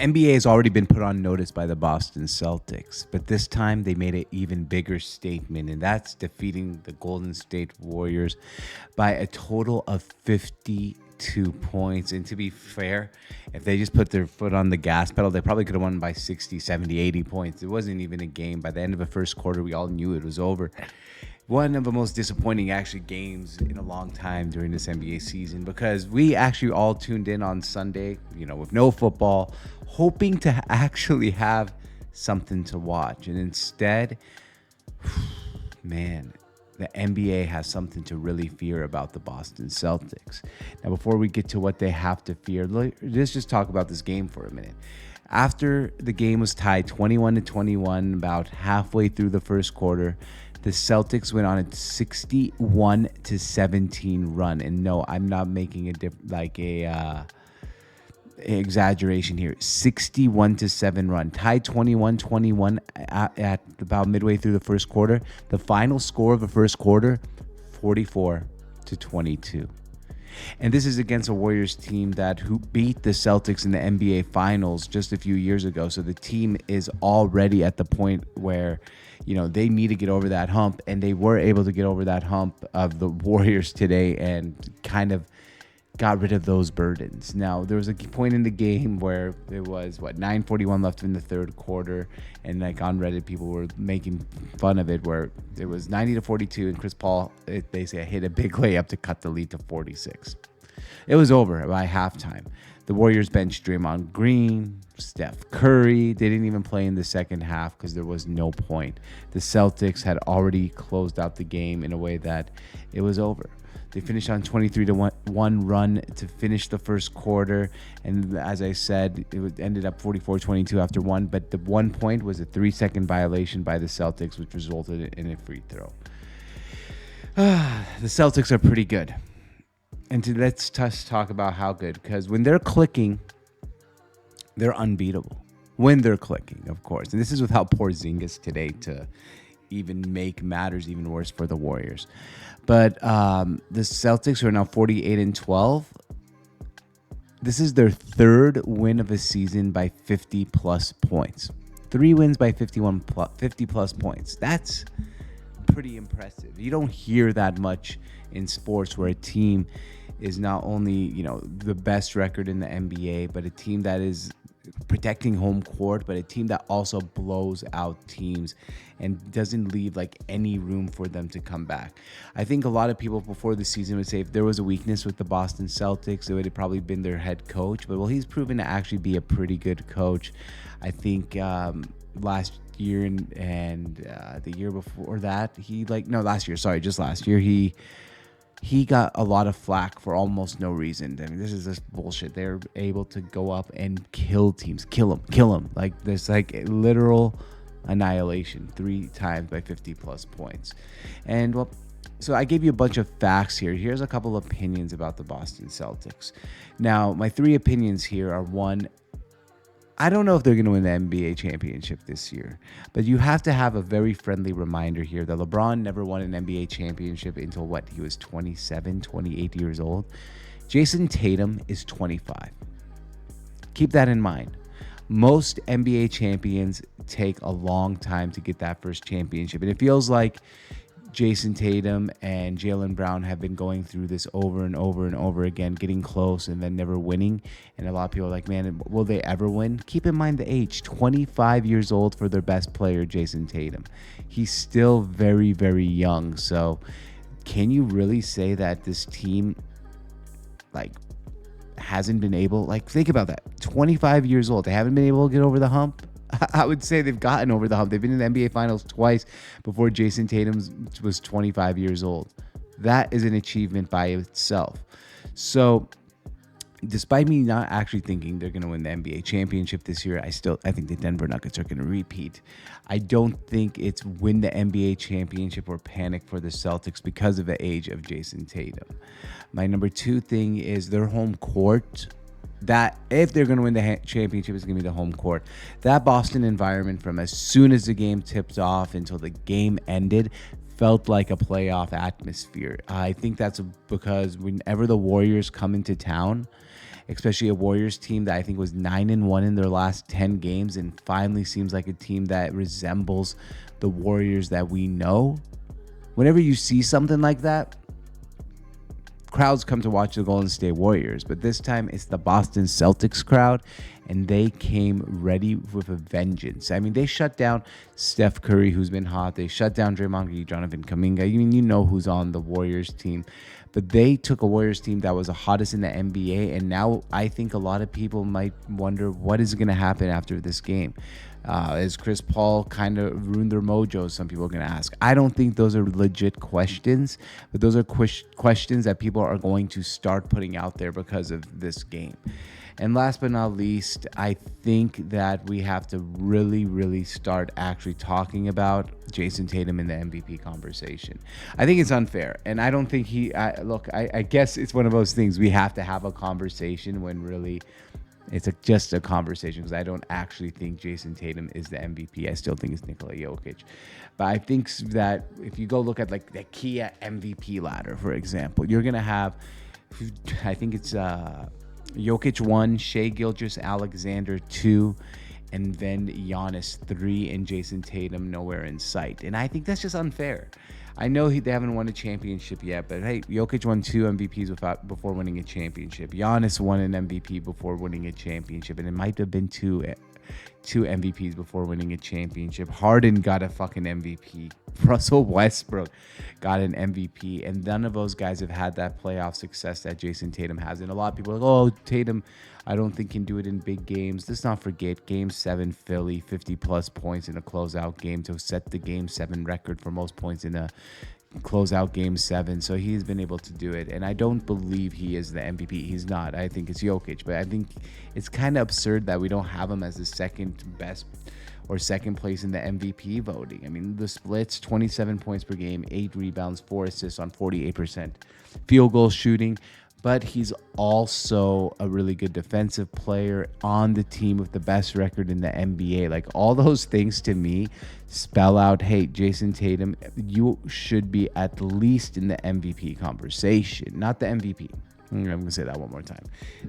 NBA has already been put on notice by the Boston Celtics, but this time they made an even bigger statement, and that's defeating the Golden State Warriors by a total of 52 points. And to be fair, if they just put their foot on the gas pedal, they probably could have won by 60, 70, 80 points. It wasn't even a game. By the end of the first quarter, we all knew it was over. One of the most disappointing actually games in a long time during this NBA season, because we actually all tuned in on Sunday, with no football, hoping to actually have something to watch. And instead, man, the NBA has something to really fear about the Boston Celtics. Now, before we get to what they have to fear, let's just talk about this game for a minute. After the game was tied 21-21, about halfway through the first quarter, the Celtics went on a 61-17 run. And no, I'm not making exaggeration here. 61-7 run. Tied 21-21 at about midway through the first quarter. The final score of the first quarter, 44-22. And this is against a Warriors team who beat the Celtics in the NBA Finals just a few years ago. So the team is already at the point where, they need to get over that hump. And they were able to get over that hump of the Warriors today and kind of got rid of those burdens. Now, there was a point in the game where it was, 9:41 left in the third quarter. And on Reddit, people were making fun of it, where it was 90-42 and Chris Paul basically hit a big layup to cut the lead to 46. It was over by halftime. The Warriors benched Draymond Green, Steph Curry. They didn't even play in the second half because there was no point. The Celtics had already closed out the game in a way that it was over. They finished on 23-1 run to finish the first quarter. And as I said, it ended up 44-22 after one. But the 1 point was a 3-second violation by the Celtics, which resulted in a free throw. The Celtics are pretty good. And let's just talk about how good. Because when they're clicking, they're unbeatable. When they're clicking, of course. And this is without Porzingis today to even make matters even worse for the Warriors. But the Celtics are now 48-12. This is their third win of a season by 50-plus points. 3 wins by 50-plus points. That's pretty impressive. You don't hear that much in sports where a team is not only, the best record in the NBA, but a team that is protecting home court, but a team that also blows out teams and doesn't leave any room for them to come back. I think a lot of people before the season would say if there was a weakness with the Boston Celtics, it would have probably been their head coach. But he's proven to actually be a pretty good coach. I think last year and the year before that, just last year, he got a lot of flack for almost no reason. I mean, this is just bullshit. They're able to go up and kill teams, kill them. There's literal annihilation 3 times by 50-plus points. And so I gave you a bunch of facts here. Here's a couple opinions about the Boston Celtics. Now, my 3 opinions here are: 1, I don't know if they're going to win the NBA championship this year, but you have to have a very friendly reminder here that LeBron never won an NBA championship until he was 27, 28 years old. Jason Tatum is 25. Keep that in mind. Most NBA champions take a long time to get that first championship, and it feels like Jason Tatum and Jaylen Brown have been going through this over and over and over again, getting close and then never winning. And a lot of people are like, man, will they ever win? Keep in mind the age, 25 years old for their best player, Jason Tatum. He's still very, very young. So can you really say that this team hasn't been able, think about that, 25 years old, they haven't been able to get over the hump? I would say they've gotten over the hump. They've been in the NBA Finals twice before Jason Tatum was 25 years old. That is an achievement by itself. So despite me not actually thinking they're going to win the NBA championship this year, I think the Denver Nuggets are going to repeat. I don't think it's win the NBA championship or panic for the Celtics because of the age of Jason Tatum. My number 2 thing is their home court. That if they're going to win the championship, it's going to be the home court. That Boston environment, from as soon as the game tipped off until the game ended, felt like a playoff atmosphere. I think that's because whenever the Warriors come into town, especially a Warriors team that I think was 9-1 in their last 10 games and finally seems like a team that resembles the Warriors that we know. Whenever you see something like that, crowds come to watch the Golden State Warriors, but this time it's the Boston Celtics crowd, and they came ready with a vengeance. I mean, they shut down Steph Curry, who's been hot. They shut down Draymond Green, Jonathan Kuminga. I mean, you know who's on the Warriors team, but they took a Warriors team that was the hottest in the NBA, and now I think a lot of people might wonder what is going to happen after this game. Is Chris Paul kind of ruined their mojo? Some people are going to ask. I don't think those are legit questions, but those are questions that people are going to start putting out there because of this game. And last but not least, I think that we have to really, really start actually talking about Jason Tatum in the MVP conversation. I think it's unfair, and I don't think I guess it's one of those things we have to have a conversation when really it's just a conversation, because I don't actually think Jason Tatum is the MVP. I still think it's Nikola Jokic. But I think that if you go look at like the Kia MVP ladder, for example, you're going to have, I think it's Jokic 1, Shai Gilgeous-Alexander 2, and then Giannis 3, and Jason Tatum nowhere in sight. And I think that's just unfair. I know they haven't won a championship yet, but hey, Jokic won 2 MVPs before winning a championship. Giannis won an MVP before winning a championship, and it might have been two MVPs before winning a championship. Harden got a fucking MVP. Russell Westbrook got an MVP, and none of those guys have had that playoff success that Jason Tatum has. And a lot of people are like, oh, Tatum, I don't think can do it in big games. Let's not forget Game 7 Philly, 50-plus points in a closeout game to set the Game 7 record for most points in a closeout Game 7. So he's been able to do it, and I don't believe he is the MVP. He's not. I think it's Jokic, but I think it's kind of absurd that we don't have him as the second best or second place in the MVP voting. I mean, the splits, 27 points per game, 8 rebounds, 4 assists on 48% field goal shooting. But he's also a really good defensive player on the team with the best record in the NBA. Like, all those things to me spell out, hey, Jason Tatum, you should be at least in the MVP conversation. Not the MVP. I'm going to say that one more time.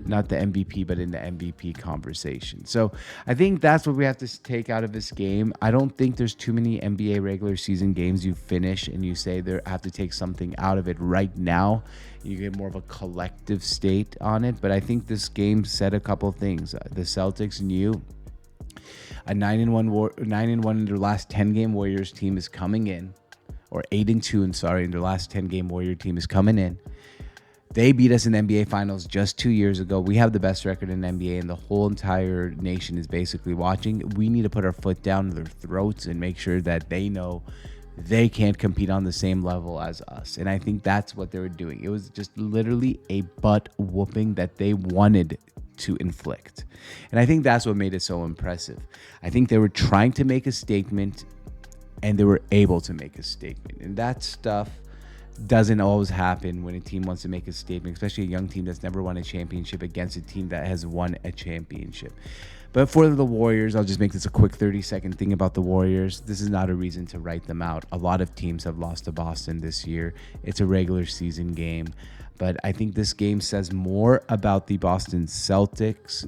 Not the MVP, but in the MVP conversation. So I think that's what we have to take out of this game. I don't think there's too many NBA regular season games you finish and you say they have to take something out of it right now. You get more of a collective state on it. But I think this game said a couple things. The Celtics knew a 9-1 in their last 10-game Warriors team is coming in, or 8-2, in their last 10-game Warrior team is coming in. They beat us in the NBA Finals just 2 years ago. We have the best record in the NBA, and the whole entire nation is basically watching. We need to put our foot down their throats and make sure that they know they can't compete on the same level as us. And I think that's what they were doing. It was just literally a butt whooping that they wanted to inflict. And I think that's what made it so impressive. I think they were trying to make a statement, and they were able to make a statement. And that stuff doesn't always happen when a team wants to make a statement, especially a young team that's never won a championship against a team that has won a championship. But for the Warriors, I'll just make this a quick 30-second thing about the Warriors. This is not a reason to write them out. A lot of teams have lost to Boston this year. It's a regular season game. But I think this game says more about the Boston Celtics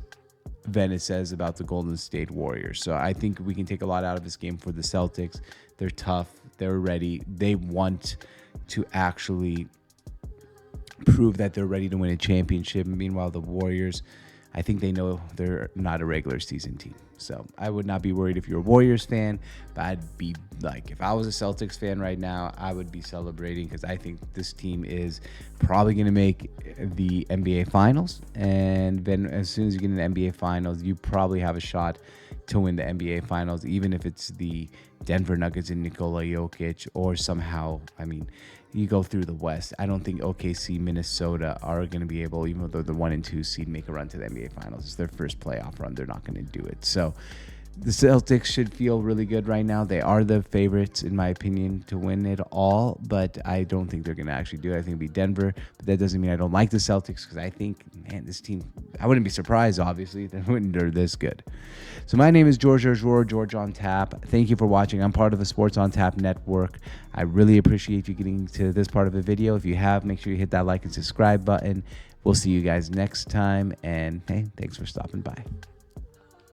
than it says about the Golden State Warriors. So I think we can take a lot out of this game for the Celtics. They're tough. They're ready. They want to actually prove that they're ready to win a championship. Meanwhile, the Warriors, I think they know they're not a regular season team. So I would not be worried if you're a Warriors fan, but I'd be like, if I was a Celtics fan right now, I would be celebrating, because I think this team is probably going to make the NBA Finals. And then as soon as you get in the NBA Finals, you probably have a shot to win the NBA Finals, even if it's the Denver Nuggets and Nikola Jokic, or somehow, I mean, you go through the West. I don't think OKC, Minnesota are going to be able, even though they're the 1 and 2 seed, make a run to the NBA Finals. It's their first playoff run. They're not going to do it. So the Celtics should feel really good right now. They are the favorites, in my opinion, to win it all, but I don't think they're going to actually do it. I think it'll be Denver, but that doesn't mean I don't like the Celtics, because I think, man, this team, I wouldn't be surprised, obviously, when they're this good. So my name is George on Tap. Thank you for watching. I'm part of the Sports on Tap network. I really appreciate you getting to this part of the video. If you have, make sure you hit that like and subscribe button. We'll see you guys next time. And hey, thanks for stopping by.